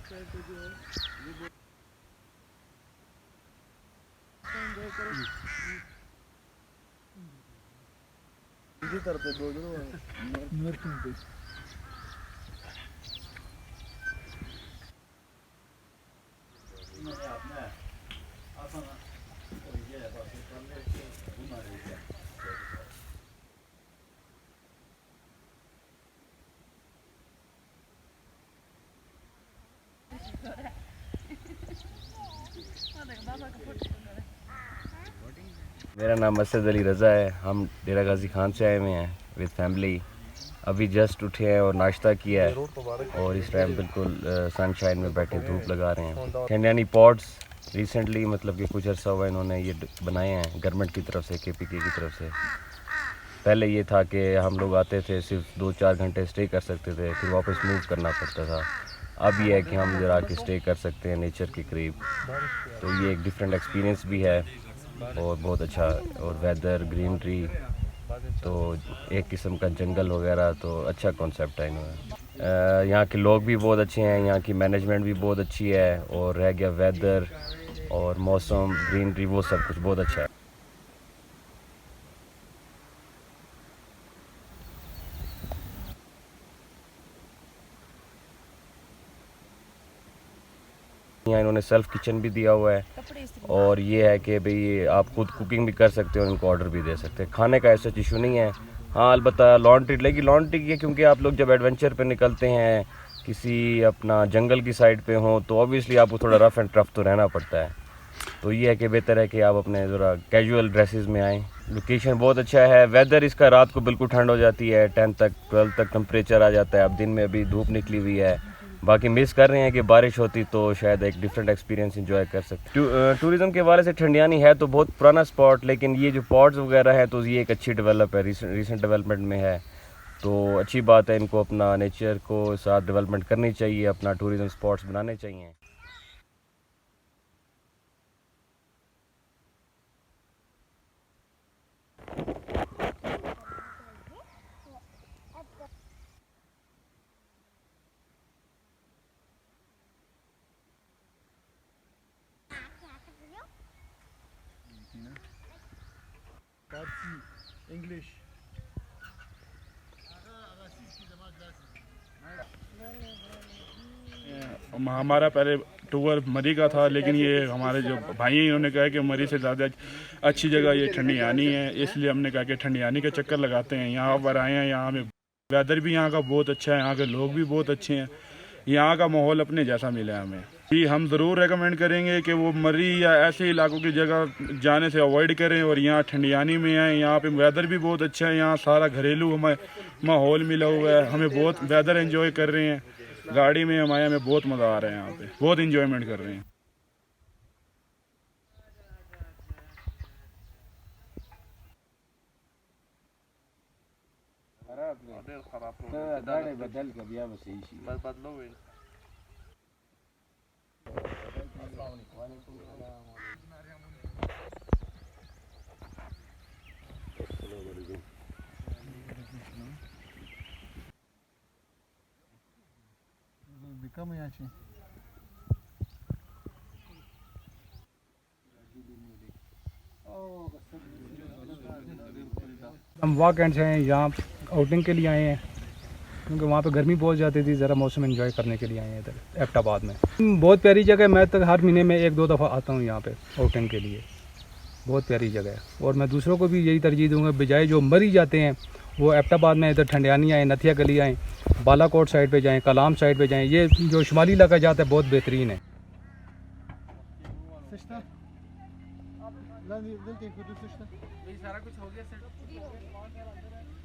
इसी तरफ पे दो जरूर मेरा नाम असद अली रज़ा है। हम डेरा गाजी खान से आए हुए हैं विद फैमिली। अभी जस्ट उठे हैं और नाश्ता किया है और इस टाइम बिल्कुल सनशाइन में बैठे धूप लगा रहे हैं। ठंडियानी पॉट्स रिसेंटली मतलब कि कुछ अर्सा हुआ इन्होंने ये बनाए हैं गवर्नमेंट की तरफ से, KPK की तरफ से। पहले ये था कि हम लोग आते थे सिर्फ 2-4 घंटे स्टे कर सकते थे, फिर वापस मूव करना पड़ता था। अब ये है कि हम इधर आके स्टे कर सकते हैं नेचर के करीब, तो ये एक डिफरेंट एक्सपीरियंस भी है और बहुत अच्छा। और वेदर, ग्रीनरी, तो एक किस्म का जंगल वगैरह, तो अच्छा कॉन्सेप्ट है इन्होंने। यहाँ के लोग भी बहुत अच्छे हैं, यहाँ की मैनेजमेंट भी बहुत अच्छी है, और रह गया वेदर और मौसम, ग्रीनरी, वो सब कुछ बहुत अच्छा है। यहाँ इन्होंने सेल्फ किचन भी दिया हुआ है, और ये है कि भाई आप खुद कुकिंग भी कर सकते हो और इनको ऑर्डर भी दे सकते हैं। खाने का ऐसा इशू नहीं है। हाँ, अलबत्ता लॉन्ड्री लेगी, लॉन्ड्री की, क्योंकि आप लोग जब एडवेंचर पे निकलते हैं किसी अपना जंगल की साइड पे हो, तो ऑब्वियसली आपको थोड़ा रफ एंड टफ तो रहना पड़ता है। तो ये है कि बेहतर है कि आप अपने ज़रा कैजुअल ड्रेसेस में आएँ। लोकेशन बहुत अच्छा है। वेदर इसका रात को बिल्कुल ठंड हो जाती है, 10 तक 12 तक टेम्परेचर आ जाता है। अब दिन में अभी धूप निकली हुई है। बाकी मिस कर रहे हैं कि बारिश होती तो शायद एक डिफरेंट एक्सपीरियंस इंजॉय कर सकते। टूरिज़्म के वाले से ठंडियानी है तो बहुत पुराना स्पॉट, लेकिन ये जो पॉट्स वगैरह है तो ये एक अच्छी डेवलप है, रिसेंट डेवलपमेंट में है। तो अच्छी बात है, इनको अपना नेचर को साथ डेवलपमेंट करनी चाहिए, अपना टूरिज़म स्पॉट्स बनाने चाहिए। इंग्लिश हमारा पहले टूर मरी का था, लेकिन ये हमारे जो भाई हैं इन्होंने कहा कि मरी से ज़्यादा अच्छी जगह ये ठंडियानी है, इसलिए हमने कहा कि ठंडियानी का चक्कर लगाते हैं। यहाँ पर आए हैं, यहाँ में वेदर भी यहाँ का बहुत अच्छा है, यहाँ के लोग भी बहुत अच्छे हैं, यहाँ का माहौल अपने जैसा मिला है हमें। जी, हम ज़रूर रेकमेंड करेंगे कि वो मरी या ऐसे इलाकों की जगह जाने से अवॉइड करें और यहाँ ठंडियानी में आएँ। यहाँ पे वेदर भी बहुत अच्छा है, यहाँ सारा घरेलू हमें माहौल मिला हुआ है, हमें बहुत वेदर एंजॉय कर रहे हैं। गाड़ी में हम आए, हमें बहुत मज़ा आ रहा है, यहाँ पे बहुत इंजॉयमेंट कर रहे हैं। बिकम याची हम वाक एंड से हैं, यहाँ आउटिंग के लिए आए हैं क्योंकि वहाँ पे गर्मी बहुत ज़्यादा थी, ज़रा मौसम एंजॉय करने के लिए आए हैं इधर एबटाबाद में। बहुत प्यारी जगह है, मैं तो हर महीने में 1-2 दफ़ा आता हूँ यहाँ पे आउटिंग के लिए। बहुत प्यारी जगह है और मैं दूसरों को भी यही तरजीह दूँगा, बजाय जो मरी जाते हैं वो एबटाबाद में इधर ठंडियानी आएँ, नथिया गली आएँ, बालाकोट साइड पर जाएँ, कलाम साइड पर जाएँ। ये जो शुमाली इलाका जाता है बहुत बेहतरीन है। सारा कुछ हो गया सर।